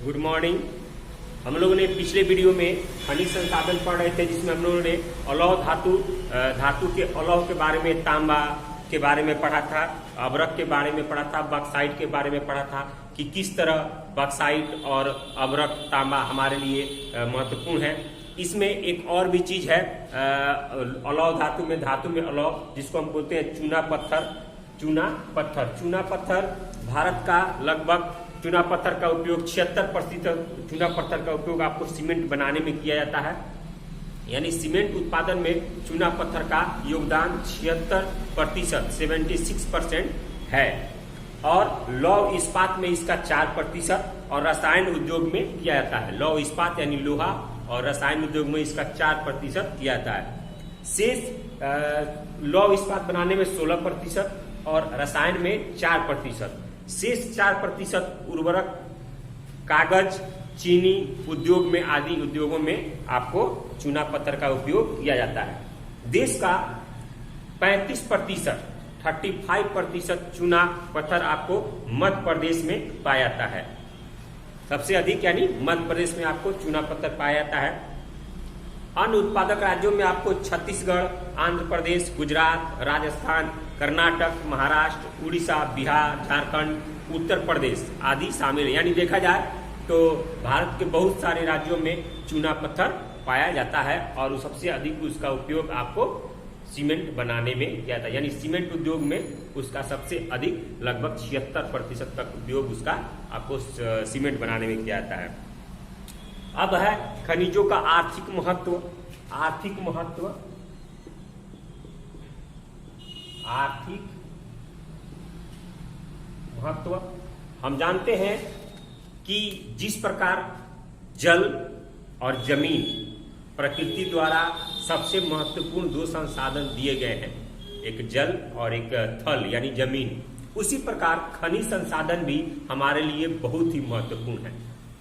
Good morning. हम लोगों ने पिछले वीडियो में खनिज संसाधन पढ़ रहे थे, जिसमें हम लोगों ने अलौह धातु के अलौह के बारे में, तांबा के बारे में पढ़ा था, अभ्रक के बारे में पढ़ा था, बॉक्साइट के बारे में पढ़ा था कि किस तरह बॉक्साइट और अभ्रक, तांबा हमारे लिए महत्वपूर्ण है। इसमें एक और भी चीज है अलौह धातु में अलौह, जिसको हम बोलते हैं चूना पत्थर। भारत का लगभग चूना पत्थर का उपयोग 76% चूना पत्थर का उपयोग आपको सीमेंट बनाने में किया जाता है। यानी सीमेंट उत्पादन में चूना पत्थर का योगदान 76%, 76% है। और लौह इस्पात में इसका 4% और रसायन उद्योग में किया जाता है। लौह इस्पात यानी लोहा और रसायन उद्योग में इसका 4% किया जाता है। शेष लौह इस्पात बनाने में 16% और रसायन में 4%। शेष 4% उर्वरक, कागज, चीनी उद्योग में, आदि उद्योगों में आपको चूना पत्थर का उपयोग किया जाता है। देश का 35% चूना पत्थर आपको मध्य प्रदेश में पाया जाता है। सबसे अधिक यानी मध्य प्रदेश में आपको चूना पत्थर पाया जाता है। अन्य उत्पादक राज्यों में आपको छत्तीसगढ़, आंध्र प्रदेश, गुजरात, राजस्थान, कर्नाटक, महाराष्ट्र, उड़ीसा, बिहार, झारखंड, उत्तर प्रदेश आदि शामिल है। यानी देखा जाए तो भारत के बहुत सारे राज्यों में चूना पत्थर पाया जाता है और सबसे अधिक उसका उपयोग आपको सीमेंट बनाने में किया जाता है। यानी सीमेंट उद्योग में उसका सबसे अधिक लगभग 76% तक उपयोग उसका आपको सीमेंट बनाने में किया जाता है। अब है खनिजों का आर्थिक महत्व। हम जानते हैं कि जिस प्रकार जल और जमीन प्रकृति द्वारा सबसे महत्वपूर्ण दो संसाधन दिए गए हैं, एक जल और एक थल यानी जमीन, उसी प्रकार खनिज संसाधन भी हमारे लिए बहुत ही महत्वपूर्ण है।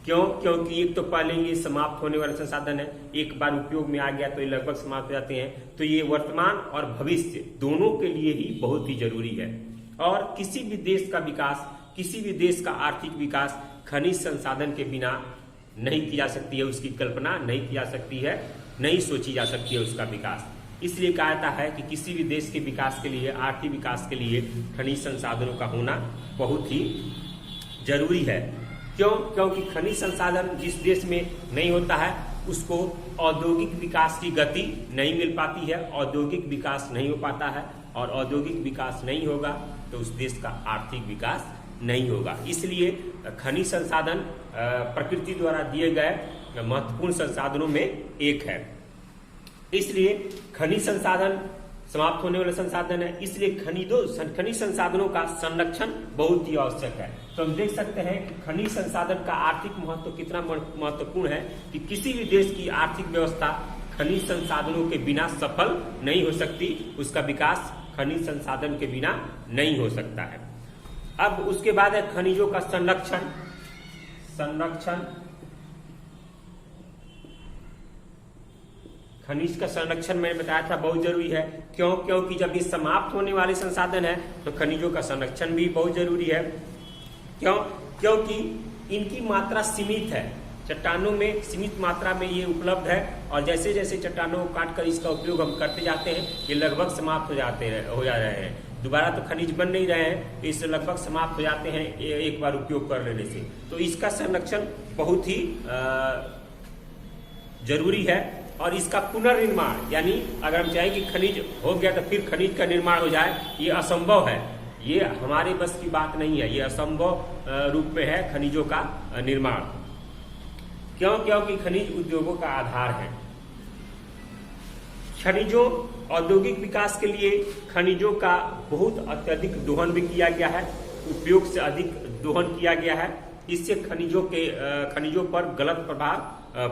क्यों? क्योंकि एक तो पहले ये समाप्त होने वाले संसाधन है, एक बार उपयोग में आ गया तो ये लगभग समाप्त हो जाते हैं। तो ये वर्तमान और भविष्य दोनों के लिए ही बहुत ही जरूरी है। और किसी भी देश का विकास, किसी भी देश का आर्थिक विकास खनिज संसाधन के बिना नहीं की जा सकती है। उसकी कल्पना नहीं की जा सकती है, नहीं सोची जा सकती है उसका विकास। इसलिए कहा जाता है कि किसी भी देश के विकास के लिए, आर्थिक विकास के लिए खनिज संसाधनों का होना बहुत ही जरूरी है। क्यों? क्योंकि खनिज संसाधन जिस देश में नहीं होता है उसको औद्योगिक विकास की गति नहीं मिल पाती है, औद्योगिक विकास नहीं हो पाता है, और औद्योगिक विकास नहीं होगा तो उस देश का आर्थिक विकास नहीं होगा। इसलिए खनिज संसाधन प्रकृति द्वारा दिए गए महत्वपूर्ण संसाधनों में एक है। इसलिए खनिज संसाधन समाप्त होने वाले संसाधन है, इसलिए खनिज संसाधनों का संरक्षण बहुत ही आवश्यक है। तो हम देख सकते हैं कि खनिज संसाधन का आर्थिक महत्व कितना महत्वपूर्ण है कि किसी भी देश की आर्थिक व्यवस्था खनिज संसाधनों के बिना सफल नहीं हो सकती, उसका विकास खनिज संसाधन के बिना नहीं हो सकता है। अब उसके बाद है खनिजों का संरक्षण। खनिज का संरक्षण मैंने बताया था बहुत जरूरी है। क्यों? क्योंकि जब ये समाप्त होने वाले संसाधन है तो खनिजों का संरक्षण भी बहुत जरूरी है। क्यों? क्योंकि इनकी मात्रा सीमित है, चट्टानों में सीमित मात्रा में ये उपलब्ध है, और जैसे जैसे चट्टानों को काट कर इसका उपयोग हम करते जाते हैं ये लगभग समाप्त हो जा रहे हैं। दोबारा तो खनिज बन नहीं रहे हैं, इससे लगभग समाप्त हो जाते हैं एक बार उपयोग कर लेने से। तो इसका संरक्षण बहुत ही जरूरी है। और इसका पुनर्निर्माण, यानी अगर हम चाहें कि खनिज हो गया तो फिर खनिज का निर्माण हो जाए, ये असंभव है, ये हमारे बस की बात नहीं है, ये असंभव रूप में है खनिजों का निर्माण। क्यों? क्योंकि खनिज उद्योगों का आधार है। खनिजों औद्योगिक विकास के लिए खनिजों का बहुत अत्यधिक दोहन भी किया गया है, उपयोग से अधिक दोहन किया गया है। इससे खनिजों पर गलत प्रभाव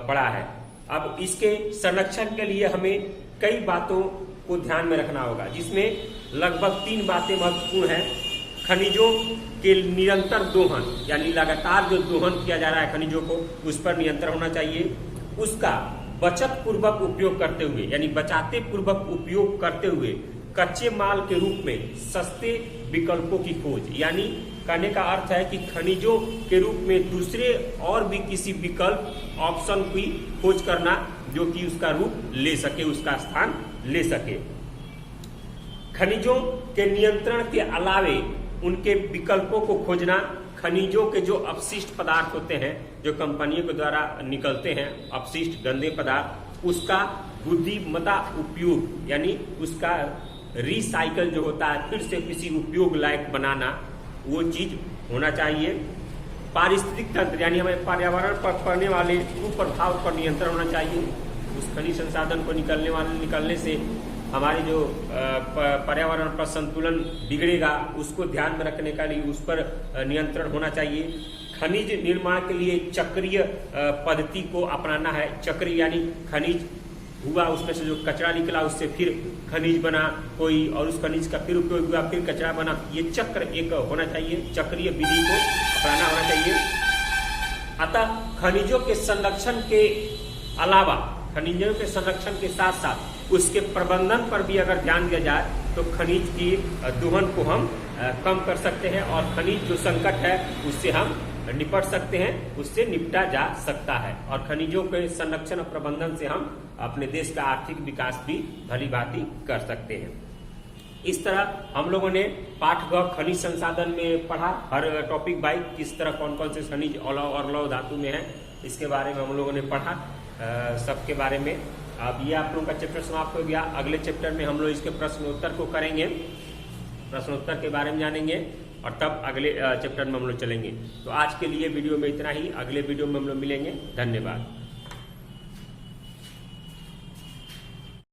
पड़ा है। अब इसके संरक्षण के लिए हमें कई बातों को ध्यान में रखना होगा, जिसमें लगभग 3 बातें महत्वपूर्ण हैं। खनिजों के निरंतर दोहन, यानी लगातार जो दोहन किया जा रहा है खनिजों को, उस पर नियंत्रण होना चाहिए। उसका बचत पूर्वक उपयोग करते हुए, यानी बचाते पूर्वक उपयोग करते हुए कच्चे माल के रूप में सस्ते विकल्पों की खोज, यानी कहने का अर्थ है कि खनिजों के रूप में दूसरे और भी किसी विकल्प ऑप्शन की खोज करना जो कि उसका रूप ले सके, उसका स्थान ले सके। खनिजों के नियंत्रण के अलावे उनके विकल्पों को खोजना, खनिजों के जो अपशिष्ट पदार्थ होते हैं जो कंपनियों के द्वारा निकलते हैं, अपशिष्ट गंदे पदार्थ, उसका बुद्धिमता उपयोग यानी उसका रिसाइकल जो होता है फिर से किसी उपयोग लायक बनाना, वो चीज होना चाहिए। पारिस्थितिक तंत्र यानी हमें पर्यावरण पर पड़ने वाले कुप्रभाव पर नियंत्रण होना चाहिए। उस खनिज संसाधन को निकलने से हमारे जो पर्यावरण पर संतुलन बिगड़ेगा उसको ध्यान में रखने के लिए उस पर नियंत्रण होना चाहिए। खनिज निर्माण के लिए चक्रीय पद्धति को अपनाना है। चक्रीय यानी खनिज हुआ, उसमें से जो कचरा निकला उससे फिर खनिज बना कोई, और उस खनिज का फिर उपयोग हुआ, फिर कचरा बना। ये चक्र एक होना चाहिए, चक्रीय विधि को अपनाना होना चाहिए। अतः खनिजों के संरक्षण के अलावा, खनिजों के संरक्षण के साथ साथ उसके प्रबंधन पर भी अगर ध्यान दिया जाए तो खनिज की दोहन को हम कम कर सकते हैं और खनिज जो संकट है उससे हम निपट सकते हैं, उससे निपटा जा सकता है। और खनिजों के संरक्षण और प्रबंधन से हम अपने देश का आर्थिक विकास भी भली भांति कर सकते हैं। इस तरह हम लोगों ने पाठ ग खनिज संसाधन में पढ़ा, हर टॉपिक बाई किस तरह कौन कौन से खनिज और लौह धातु में है, इसके बारे में हम लोगों ने पढ़ा, सबके बारे में। अब ये आप लोगों का चैप्टर समाप्त हो गया। अगले चैप्टर में हम लोग इसके प्रश्नोत्तर को करेंगे, प्रश्नोत्तर के बारे में जानेंगे और तब अगले चैप्टर में हम लोग चलेंगे। तो आज के लिए वीडियो में इतना ही, अगले वीडियो में हम लोग मिलेंगे। धन्यवाद।